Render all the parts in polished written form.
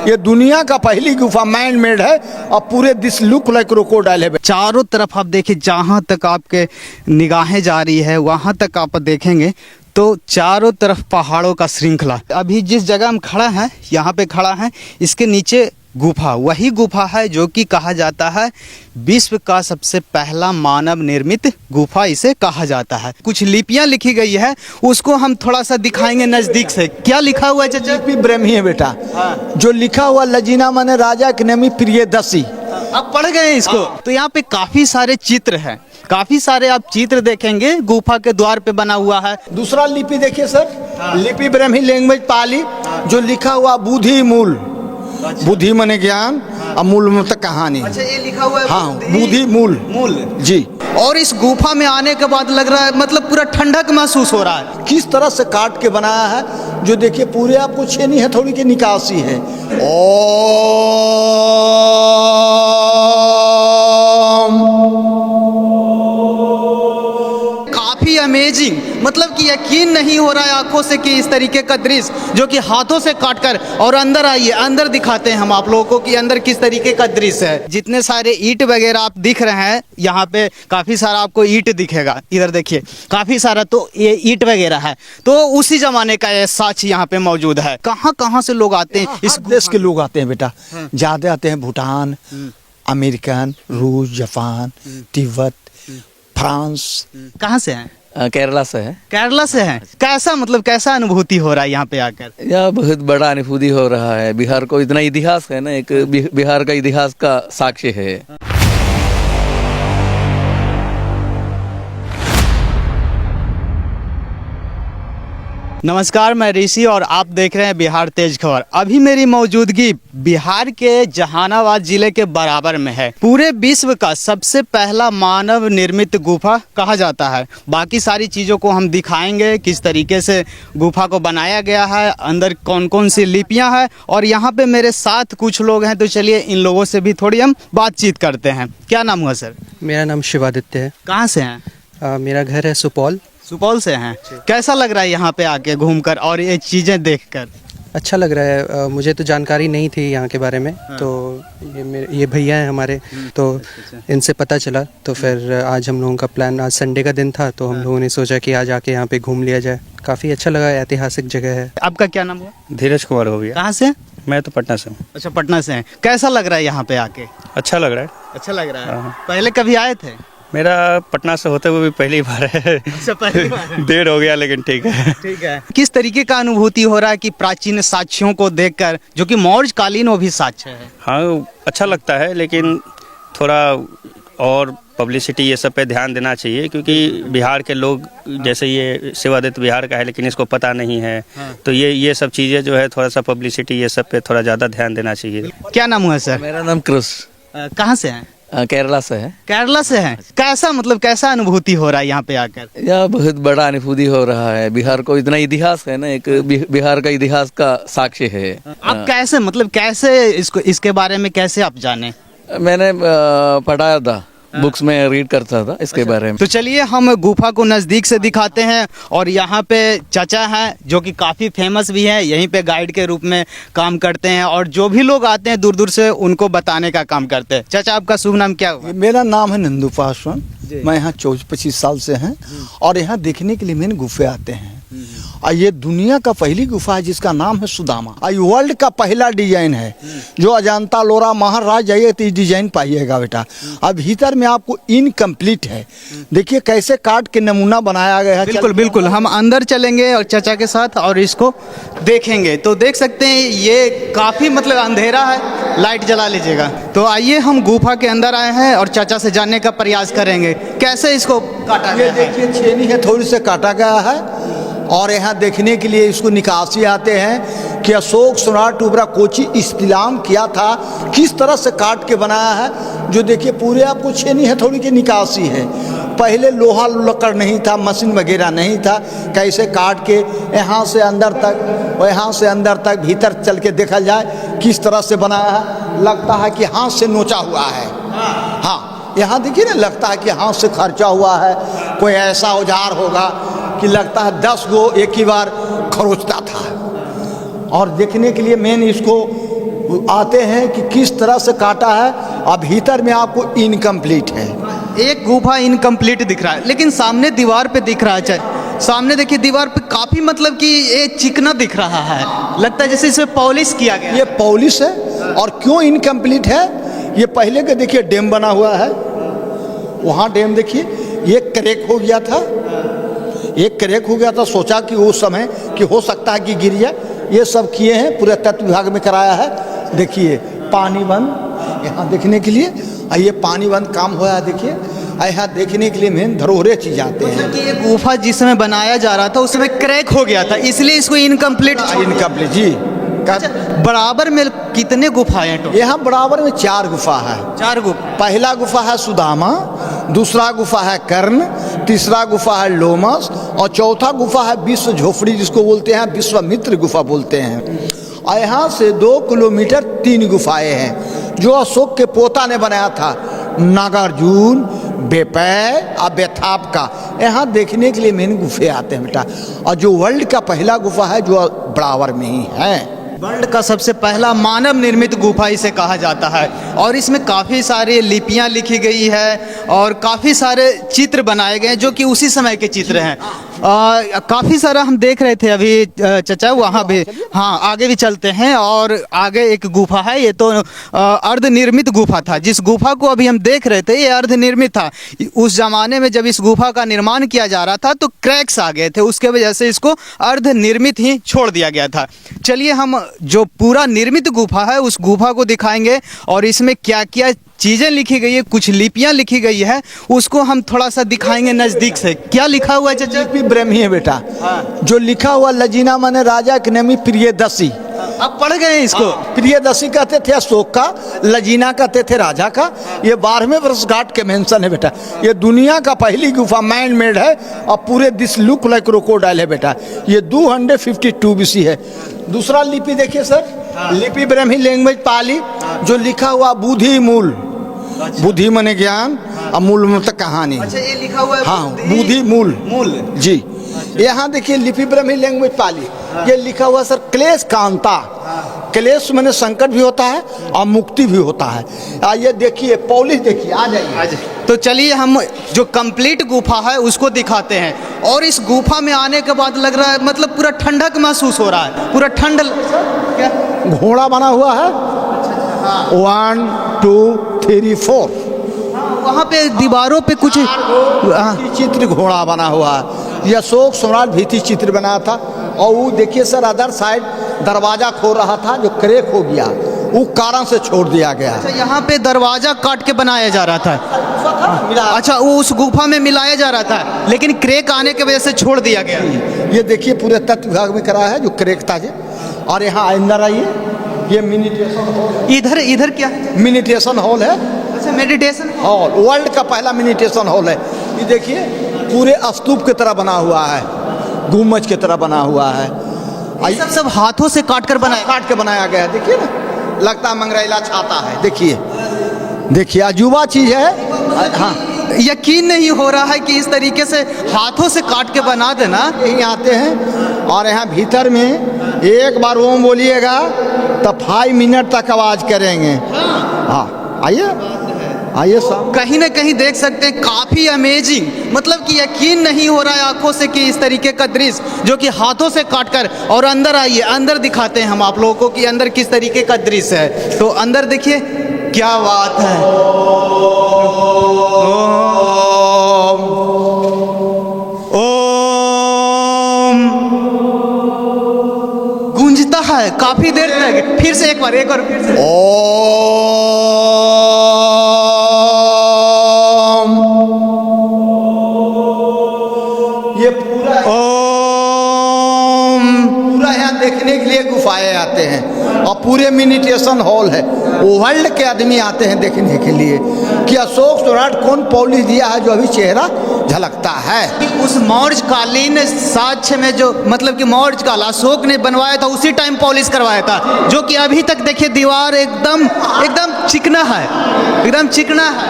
ये दुनिया का पहली गुफा मैन मेड है और पूरे दिस लुक लाइक क्रोकोडाइल है। चारों तरफ आप देखिए, जहाँ तक आपके निगाहें जा रही है वहाँ तक आप देखेंगे तो चारों तरफ पहाड़ों का श्रृंखला। अभी जिस जगह हम खड़ा हैं, यहाँ पे खड़ा है, इसके नीचे गुफा, वही गुफा है जो कि कहा जाता है विश्व का सबसे पहला मानव निर्मित गुफा इसे कहा जाता है। कुछ लिपियां लिखी गई है, उसको हम थोड़ा सा दिखाएंगे नजदीक से। क्या लिखा हुआ है चाचा? लिपि ब्रह्मी है बेटा। हाँ। जो लिखा हुआ लजीना माने राजा के नमी प्रियदर्शी। आप पढ़ गए हैं इसको? तो यहाँ पे काफी सारे चित्र हैं, काफी सारे आप चित्र देखेंगे। गुफा के द्वार पे बना हुआ है। दूसरा लिपि देखिए सर, लिपि ब्रह्मी लैंग्वेज पाली, जो लिखा हुआ बुद्धि मूल। बुद्धि माने ज्ञान और मूल मतलब कहानी। अच्छा, ये लिखा हुआ है हाँ, बुद्धि मूल जी। और इस गुफा में आने के बाद लग रहा है मतलब पूरा ठंडक महसूस हो रहा है। किस तरह से काट के बनाया है, जो देखिए पूरे आपको छेनी हथौड़ी की निकासी है। काफी अमेजिंग, मतलब कि यकीन नहीं हो रहा है आंखों से कि इस तरीके का दृश्य जो कि हाथों से काटकर। और अंदर आइए, अंदर दिखाते हैं हम आप लोगों को कि अंदर किस तरीके का दृश्य है। जितने सारे ईंट वगैरह आप दिख रहे हैं यहाँ पे, काफी सारा आपको ईंट दिखेगा। इधर देखिए काफी सारा, तो ये ईंट वगैरह है, तो उसी जमाने का ये साक्ष्य यहाँ पे मौजूद है। कहाँ कहाँ से लोग आते हैं? इस देश के लोग आते हैं बेटा, ज्यादा आते हैं भूटान, अमेरिकन, रूस, जापान, तिब्बत, फ्रांस। कहाँ से हैं? केरला से है। केरला से हैं। कैसा, मतलब कैसा अनुभूति हो रहा है यहाँ पे आकर? यह बहुत बड़ा अनुभूति हो रहा है। बिहार को इतना इतिहास है ना, एक बिहार का इतिहास का साक्ष्य है। नमस्कार, मैं ऋषि और आप देख रहे हैं बिहार तेज खबर। अभी मेरी मौजूदगी बिहार के जहानाबाद जिले के बराबर में है। पूरे विश्व का सबसे पहला मानव निर्मित गुफा कहा जाता है। बाकी सारी चीज़ों को हम दिखाएंगे, किस तरीके से गुफा को बनाया गया है, अंदर कौन कौन सी लिपियां हैं। और यहाँ पे मेरे साथ कुछ लोग हैं, तो चलिए इन लोगों से भी थोड़ी हम बातचीत करते हैं। क्या नाम हुआ सर? मेरा नाम शिवादित्य है। कहाँ से हैं? मेरा घर है सुपौल। सुपौल से हैं। कैसा लग रहा है यहाँ पे आके घूमकर और ये चीज़ें देखकर? अच्छा लग रहा है। मुझे तो जानकारी नहीं थी यहाँ के बारे में। हाँ। तो ये भैया हैं हमारे, तो इनसे पता चला। तो फिर आज हम लोगों का प्लान, आज संडे का दिन था, तो हम लोगों ने सोचा कि आज आके यहाँ पे घूम लिया जाए। काफ़ी अच्छा लगा, ऐतिहासिक जगह है। आपका क्या नाम हुआ? धीरज कुमार हो गया। कहाँ से? मैं तो पटना से हूँ। अच्छा, पटना से हैं। कैसा लग रहा है यहाँ पे आके? अच्छा लग रहा है। अच्छा लग रहा है। पहले कभी आए थे? मेरा पटना से होते हुए भी पहली बार है। अच्छा, पहली बार है। देर हो गया लेकिन ठीक है। ठीक है। किस तरीके का अनुभूति हो रहा है कि प्राचीन साक्ष्यों को देखकर, जो कि मौर्य कालीन वो भी साक्ष्य है? हाँ, अच्छा लगता है, लेकिन थोड़ा और पब्लिसिटी ये सब पे ध्यान देना चाहिए, क्योंकि बिहार के लोग, जैसे ये शिवादित्य बिहार का है लेकिन इसको पता नहीं है। हाँ। तो ये सब चीज़ें जो है, थोड़ा सा पब्लिसिटी ये सब पे थोड़ा ज़्यादा ध्यान देना चाहिए। क्या नाम हुआ सर? मेरा नाम क्रुस। कहाँ से हैं? केरला से है। केरला से हैं। कैसा, मतलब कैसा अनुभूति हो रहा है यहाँ पे आकर? यह बहुत बड़ा अनुभूति हो रहा है। बिहार को इतना इतिहास है ना, एक बिहार का इतिहास का साक्ष्य है। आप कैसे, मतलब कैसे इसको, इसके बारे में कैसे आप जाने? मैंने पढ़ा था, बुक्स में रीड करता था इसके बारे में। तो चलिए हम गुफा को नज़दीक से दिखाते हैं। और यहाँ पे चाचा हैं जो कि काफ़ी फेमस भी हैं, यहीं पे गाइड के रूप में काम करते हैं। और जो भी लोग आते हैं दूर दूर से, उनको बताने का काम करते हैं। चाचा, आपका शुभ नाम क्या हुआ? मेरा नाम है नंदू पासवान। मैं यहाँ 24-25 साल से हैं और यहाँ देखने के लिए मेन गुफे आते हैं। और ये दुनिया का पहली गुफा है जिसका नाम है सुदामा। और ये वर्ल्ड का पहला डिजाइन है, जो अजंता लोरा महाराज जाइए तो डिजाइन पाइएगा बेटा। अब भीतर में आपको इनकम्प्लीट है। देखिए कैसे काट के नमूना बनाया गया है। बिल्कुल बिल्कुल, हम अंदर चलेंगे और चाचा के साथ और इसको देखेंगे। तो देख सकते हैं ये काफ़ी मतलब अंधेरा है, लाइट जला लीजिएगा। तो आइए हम गुफा के अंदर आए हैं और चाचा से जानने का प्रयास करेंगे कैसे इसको काटा गया है। देखिए छेनी है, थोड़ी से काटा गया है। और यहाँ देखने के लिए इसको निकासी आते हैं कि अशोक सम्राट टुबरा कोची इस्तिलाम किया था, किस तरह से काट के बनाया है। जो देखिए पूरे आपको छेनी है, थोड़ी की निकासी है। पहले लोहा लकड़ नहीं था, मशीन वगैरह नहीं था। कैसे काट के यहाँ से अंदर तक और यहाँ से अंदर तक भीतर चल के देखा जाए किस तरह से बनाया है। लगता है कि हाथ से नोचा हुआ है। हाँ, यहाँ देखिए ना, लगता है कि हाथ से खर्चा हुआ है। कोई ऐसा औजार होगा कि लगता है 10 गो एक ही बार खरोचता था। और देखने के लिए मेन इसको आते हैं कि किस तरह से काटा है। अब भीतर में आपको इनकम्प्लीट है। एक गुफा इनकम्प्लीट दिख रहा है, लेकिन सामने दीवार पे दिख रहा है, सामने देखिए दीवार पे काफी मतलब कि ये चिकना दिख रहा है, लगता है जैसे इसमें पॉलिश किया गया। ये पॉलिश है। और क्यों इनकम्प्लीट है? ये पहले के देखिए डैम बना हुआ है, वहाँ डैम देखिए, ये क्रैक हो गया था, एक क्रैक हो गया था। सोचा कि उस समय कि हो सकता है कि गिर जाए। ये सब किए हैं, पूरे तत्व विभाग में कराया है। देखिए पानी बंद यहाँ देखने के लिए, ये पानी बंद काम हुआ है। देखिए यहाँ देखने के लिए मेन धरोहरे चीज आते हैं। कि ये गुफा जिस समय बनाया जा रहा था उस समय क्रैक हो गया था, इसलिए इसको इनकम्प्लीट। इनकम्प्लीट जी। बराबर में कितने गुफाएं हैं टोटल? यहाँ बराबर में 4 गुफा है। 4 गुफा। पहला गुफा है सुदामा, दूसरा गुफा है कर्ण, तीसरा गुफा है लोमस और चौथा गुफा है विश्व झोपड़ी, जिसको बोलते हैं विश्वामित्र गुफा बोलते हैं। और यहाँ से 2 किलोमीटर 3 गुफाएं हैं जो अशोक के पोता ने बनाया था, नागार्जुन, बेपै और बेथाप का। यहाँ देखने के लिए मेन गुफे आते हैं बेटा। और जो वर्ल्ड का पहला गुफा है जो बराबर में ही है। वर्ल्ड का सबसे पहला मानव निर्मित गुफा इसे कहा जाता है। और इसमें काफ़ी सारी लिपियां लिखी गई है और काफ़ी सारे चित्र बनाए गए हैं जो कि उसी समय के चित्र हैं। काफ़ी सारा हम देख रहे थे अभी चचा, वहाँ भी। हाँ, आगे भी चलते हैं। और आगे एक गुफा है, ये तो अर्धनिर्मित गुफा था। जिस गुफा को अभी हम देख रहे थे ये अर्धनिर्मित था। उस जमाने में जब इस गुफा का निर्माण किया जा रहा था तो क्रैक्स आ गए थे, उसके वजह से इसको अर्धनिर्मित ही छोड़ दिया गया था। चलिए हम जो पूरा निर्मित गुफा है उस गुफा को दिखाएंगे और इसमें क्या क्या चीज़ें लिखी गई है, कुछ लिपियां लिखी गई है, उसको हम थोड़ा सा दिखाएंगे नज़दीक से। क्या लिखा हुआ है चाचा? लिपि ब्रह्मी है बेटा। हाँ। जो लिखा हुआ लजीना माने राजा के नामी प्रियदर्शी। आप पढ़ गए इसको? प्रियदर्शी कहते थे अशोक का, लजीना कहते थे राजा का। ये 12वें वर्षगांठ के मेंशन है बेटा। ये दुनिया का पहली गुफा मैन मेड है और पूरे दिस लुक लाइक क्रोकोडाइल है बेटा। ये 252 BC है। दूसरा लिपि देखिए सर, लिपि ब्रह्मी लैंग्वेज पाली, जो लिखा हुआ बुद्धि मूल। बुद्धि माने ज्ञान और मूल मतलब कहानी। अच्छा, ये लिखा हुआ है हाँ, बुद्धि मूल जी। यहाँ देखिए लिपि ब्रह्मी लैंग्वेज पाली, ये लिखा हुआ सर क्लेश कांता। क्लेश माने संकट भी होता है और मुक्ति भी होता है। ये देखिए पॉलिश देखिए, आ जाइए। तो चलिए हम जो कंप्लीट गुफा है उसको दिखाते हैं। और इस गुफा में आने के बाद लग रहा है मतलब पूरा ठंडक महसूस हो रहा है, पूरा ठंड। क्या घोड़ा बना हुआ है? 1 2 3 4। वहाँ पे दीवारों पे कुछ चित्र घोड़ा बना हुआ है। यह अशोक सम्राट भीति चित्र बनाया था। और वो देखिए सर अदर साइड दरवाजा खोल रहा था जो क्रैक हो गया, वो कारण से छोड़ दिया गया। अच्छा, यहाँ पे दरवाजा काट के बनाया जा रहा था। अच्छा, वो उस गुफा में मिलाया जा रहा था लेकिन क्रैक आने की वजह से छोड़ दिया गया। ये देखिए पूरे तत्व विभाग में कराया है जो क्रैक था जी। और यहाँ अंदर आइए, ये मेडिटेशन हॉल। इधर इधर क्या? मेडिटेशन हॉल है। अच्छा, मेडिटेशन हॉल, वर्ल्ड का पहला मेडिटेशन हॉल है। ये देखिए पूरे स्तूप की तरह बना हुआ है, गुम्बज की तरह बना हुआ है। सब हाथों से काट कर बनाया गया है। देखिए ना, लगता है मंगरैला छाता है। देखिए देखिए अजूबा चीज है। हाँ, यकीन नहीं हो रहा है कि इस तरीके से हाथों से काट के बना देना। यही आते हैं और यहाँ भीतर में एक बार ओम बोलिएगा तो 5 मिनट तक आवाज करेंगे। हाँ, आइए आइए साहब। कहीं ना कहीं देख सकते हैं, काफी अमेजिंग, मतलब कि यकीन नहीं हो रहा है आंखों से कि इस तरीके का दृश्य जो कि हाथों से काटकर। और अंदर आइए, अंदर दिखाते हैं हम आप लोगों को कि अंदर किस तरीके का दृश्य है। तो अंदर देखिए, क्या बात है। ओम गूंजता है काफी देर तक। फिर से एक बार फिर से। ये पूरा पूरा यहाँ देखने के लिए गुफाएं आते हैं और पूरे मेडिटेशन हॉल है। वर्ल्ड के आदमी आते हैं देखने के लिए कि अशोक सम्राट कौन पॉलिश दिया है जो अभी चेहरा झलकता है। उस मौर्य कालीन साक्ष्य में जो मतलब कि मौर्य काल अशोक ने बनवाया था उसी टाइम पॉलिश करवाया था, जो कि अभी तक देखिए दीवार एकदम चिकना है, एकदम चिकना है।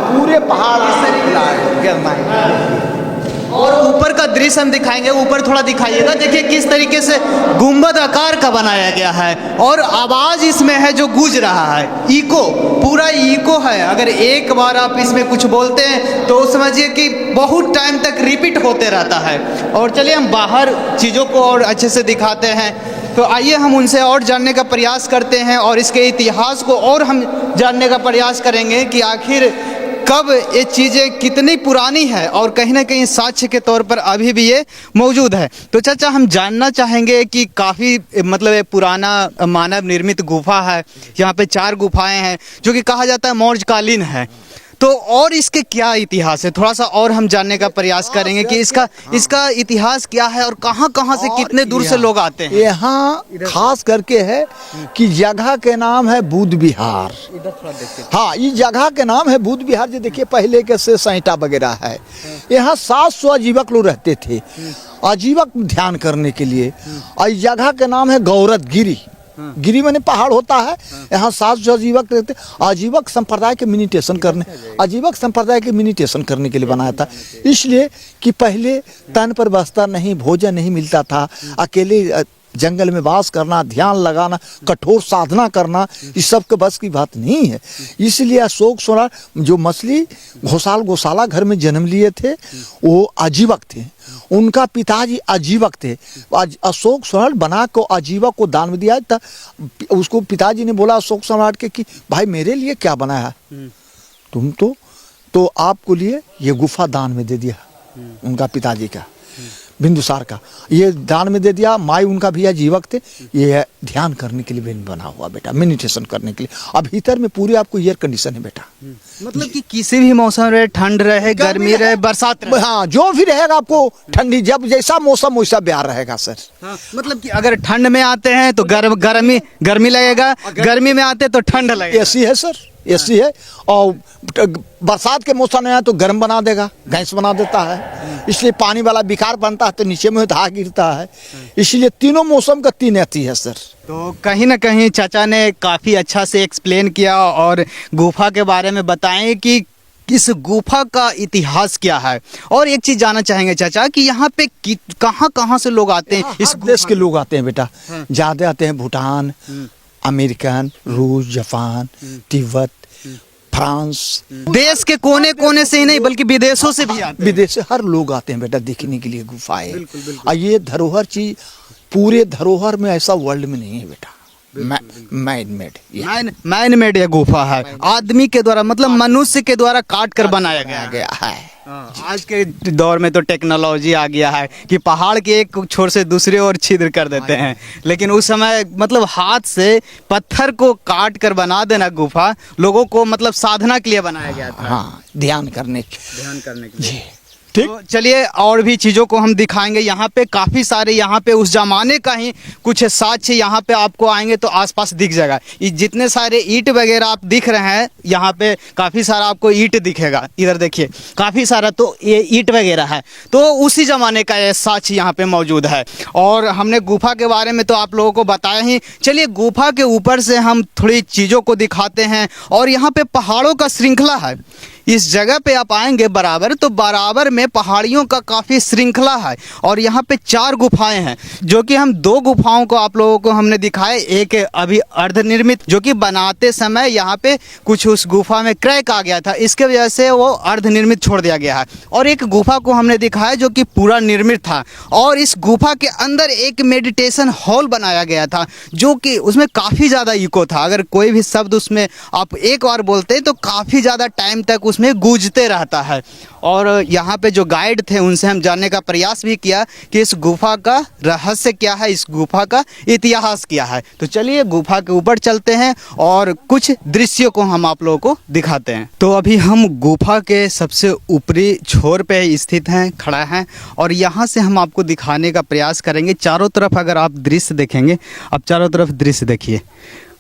पूरे पहाड़ गिरना है। और ऊपर का दृश्य हम दिखाएंगे, ऊपर थोड़ा दिखाइएगा। देखिए किस तरीके से गुंबद आकार का बनाया गया है और आवाज इसमें है जो गूंज रहा है, इको, पूरा इको है। अगर एक बार आप इसमें कुछ बोलते हैं तो समझिए कि बहुत टाइम तक रिपीट होते रहता है। और चलिए हम बाहर चीज़ों को और अच्छे से दिखाते हैं। तो आइए हम उनसे और जानने का प्रयास करते हैं और इसके इतिहास को और हम जानने का प्रयास करेंगे कि आखिर कब ये चीज़ें कितनी पुरानी है और कहीं ना कहीं साक्ष्य के तौर पर अभी भी ये मौजूद है। तो चाचा हम जानना चाहेंगे कि काफ़ी मतलब ये पुराना मानव निर्मित गुफा है, यहाँ पे 4 गुफाएं हैं जो कि कहा जाता है मौर्यकालीन है। तो और इसके क्या इतिहास है, थोड़ा सा और हम जानने का प्रयास करेंगे कि इसका इतिहास क्या है और कहाँ कहाँ से कितने दूर से लोग आते हैं। यहाँ खास करके है कि जगह के नाम है बुद्ध विहार। हाँ, ये जगह के नाम है बुद्ध विहार। जो देखिए पहले के से सैंटा वगैरह है। यहाँ 700 आजीवक लोग रहते थे, आजीवक ध्यान करने के लिए। और इस जगह के नाम है गौरत गिरी। गिरी माने पहाड़ होता है। यहाँ 700 आजीवक रहते। आजीवक संप्रदाय के मेडिटेशन करने, आजीवक संप्रदाय के मेडिटेशन करने के लिए बनाया था। इसलिए कि पहले तन पर बस्ता नहीं, भोजन नहीं मिलता था, अकेले जंगल में वास करना, ध्यान लगाना, कठोर साधना करना, इस सब के बस की बात नहीं है। इसलिए अशोक सोनार जो मछली गौशाला घर में जन्म लिए थे वो आजीवक थे। उनका पिताजी आजीवक थे। अशोक सोनार बना को आजीवक को दान में दिया था। उसको पिताजी ने बोला अशोक सम्राट के कि भाई मेरे लिए क्या बनाया तुम तो आपको लिए ये गुफा दान में दे दिया। उनका पिताजी का बिंदुसार का ये दान में दे दिया। माई उनका भी आजीवक थे। ये ध्यान करने के लिए बना हुआ बेटा, मेडिटेशन करने के लिए। अब भीतर में पूरी आपको एयर कंडीशन है बेटा। मतलब कि किसी भी मौसम रहे, ठंड रहे, गर्मी रहे, बरसात रहे, हाँ जो भी रहेगा आपको ठंडी, जब जैसा मौसम वैसा बिहार रहेगा सर। हाँ, मतलब कि अगर ठंड में आते हैं तो गर्मी लगेगा, गर्मी में आते तो ठंड लगेगा। एसी है सर, एसी है। और बरसात के मौसम में आए तो गर्म बना देगा, गैस बना देता है। इसलिए पानी वाला विकार बनता है तो नीचे में धा गिरता है। इसलिए तीनों मौसम का 3 अति है सर। तो कहीं ना कहीं चाचा ने काफ़ी अच्छा से एक्सप्लेन किया और गुफा के बारे में बताएं कि इस गुफा का इतिहास क्या है। और एक चीज़ जानना चाहेंगे चाचा कि यहाँ पे कहाँ कहाँ से लोग आते हैं? इस देश के लोग आते हैं बेटा। ज़्यादा आते हैं भूटान, अमेरिकन, रूस, जापान, तिब्बत, फ्रांस। देश के कोने कोने से ही नहीं बल्कि विदेशों से भी आते हैं। विदेश से हर लोग आते हैं बेटा देखने के लिए गुफाएं। और ये धरोहर चीज पूरे धरोहर में ऐसा वर्ल्ड में नहीं है बेटा। मैन मेड ये गुफा है, आदमी के द्वारा मतलब मनुष्य के द्वारा काट कर बनाया गया है। आज के दौर में तो टेक्नोलॉजी आ गया है कि पहाड़ के एक छोर से दूसरे ओर छिद्र कर देते हैं, लेकिन उस समय मतलब हाथ से पत्थर को काट कर बना देना गुफा लोगों को मतलब साधना के लिए बनाया गया था। हाँ, ध्यान करने के लिए। तो चलिए और भी चीज़ों को हम दिखाएंगे। यहाँ पे काफ़ी सारे यहाँ पे उस जमाने का ही कुछ साक्ष्य यहाँ पे आपको आएंगे तो आसपास दिख जाएगा। ये जितने सारे ईंट वगैरह आप दिख रहे हैं यहाँ पे काफ़ी सारा आपको ईंट दिखेगा। इधर देखिए काफ़ी सारा तो ये ईंट वगैरह है, तो उसी ज़माने का ये साक्ष्य यहाँ पे मौजूद है। और हमने गुफा के बारे में तो आप लोगों को बताया ही। चलिए गुफा के ऊपर से हम थोड़ी चीज़ों को दिखाते हैं। और यहाँ पे पहाड़ों का श्रृंखला है। इस जगह पे आप आएंगे बराबर तो बराबर में पहाड़ियों का काफ़ी श्रृंखला है। और यहाँ पे 4 गुफाएं हैं जो कि हम 2 गुफाओं को आप लोगों को हमने दिखाए। एक अभी अर्धनिर्मित जो कि बनाते समय यहाँ पे कुछ उस गुफा में क्रैक आ गया था, इसके वजह से वो अर्धनिर्मित छोड़ दिया गया है। और एक गुफा को हमने दिखाया जो कि पूरा निर्मित था। और इस गुफा के अंदर एक मेडिटेशन हॉल बनाया गया था जो कि उसमें काफ़ी ज़्यादा इको था। अगर कोई भी शब्द उसमें आप एक बार बोलते हैं तो काफ़ी ज़्यादा टाइम तक उसमें गूंजते रहता है। और यहाँ पे जो गाइड थे उनसे हम जानने का प्रयास भी किया कि इस गुफा का रहस्य क्या है, इस गुफा का इतिहास क्या है। तो चलिए गुफा के ऊपर चलते हैं और कुछ दृश्यों को हम आप लोगों को दिखाते हैं। तो अभी हम गुफा के सबसे ऊपरी छोर पे स्थित हैं, खड़ा हैं और यहाँ से हम आपको दिखाने का प्रयास करेंगे। चारों तरफ अगर आप दृश्य देखेंगे, अब चारों तरफ दृश्य देखिए,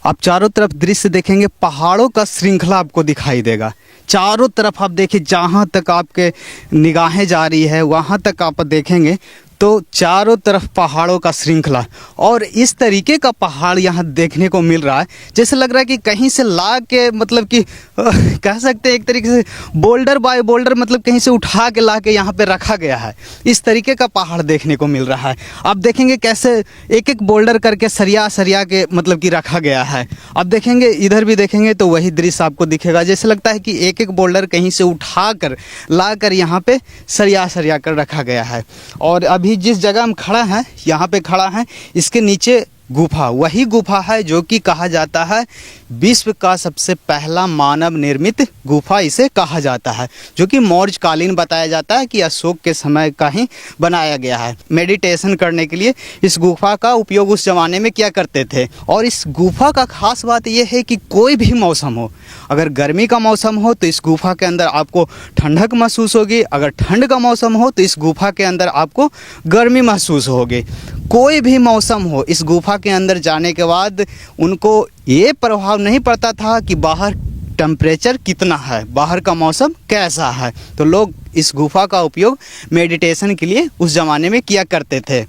आप चारों तरफ दृश्य देखेंगे पहाड़ों का श्रृंखला आपको दिखाई देगा। चारों तरफ आप देखिए, जहाँ तक आपके निगाहें जा रही है वहाँ तक आप देखेंगे तो चारों तरफ पहाड़ों का श्रृंखला, और इस तरीके का पहाड़ यहाँ देखने को मिल रहा है जैसे लग रहा है कि कहीं से ला के मतलब कि कह सकते हैं एक तरीके से बोल्डर बाय बोल्डर, मतलब कहीं से उठा के ला के यहाँ पे रखा गया है। इस तरीके का पहाड़ देखने को मिल रहा है। आप देखेंगे कैसे एक एक बोल्डर करके सरिया सरिया के मतलब कि रखा गया है। अब देखेंगे इधर भी देखेंगे तो वही दृश्य आपको दिखेगा, जैसे लगता है कि एक एक बोल्डर कहीं से उठा कर ला कर यहाँ पे सरिया सरिया कर रखा गया है। और अभी जिस जगह हम खड़ा हैं, यहाँ पे खड़ा हैं, इसके नीचे गुफा, वही गुफा है जो कि कहा जाता है विश्व का सबसे पहला मानव निर्मित गुफा इसे कहा जाता है, जो कि मौर्य कालीन बताया जाता है कि अशोक के समय का ही बनाया गया है। मेडिटेशन करने के लिए इस गुफा का उपयोग उस जमाने में किया करते थे। और इस गुफा का खास बात यह है कि कोई भी मौसम हो, अगर गर्मी का मौसम हो तो इस गुफा के अंदर आपको ठंडक महसूस होगी, अगर ठंड का मौसम हो तो इस गुफा के अंदर आपको गर्मी महसूस होगी। कोई भी मौसम हो, इस गुफा के अंदर जाने के बाद उनको ये प्रभाव नहीं पड़ता था कि बाहर टेम्परेचर कितना है, बाहर का मौसम कैसा है। तो लोग इस गुफा का उपयोग मेडिटेशन के लिए उस ज़माने में किया करते थे।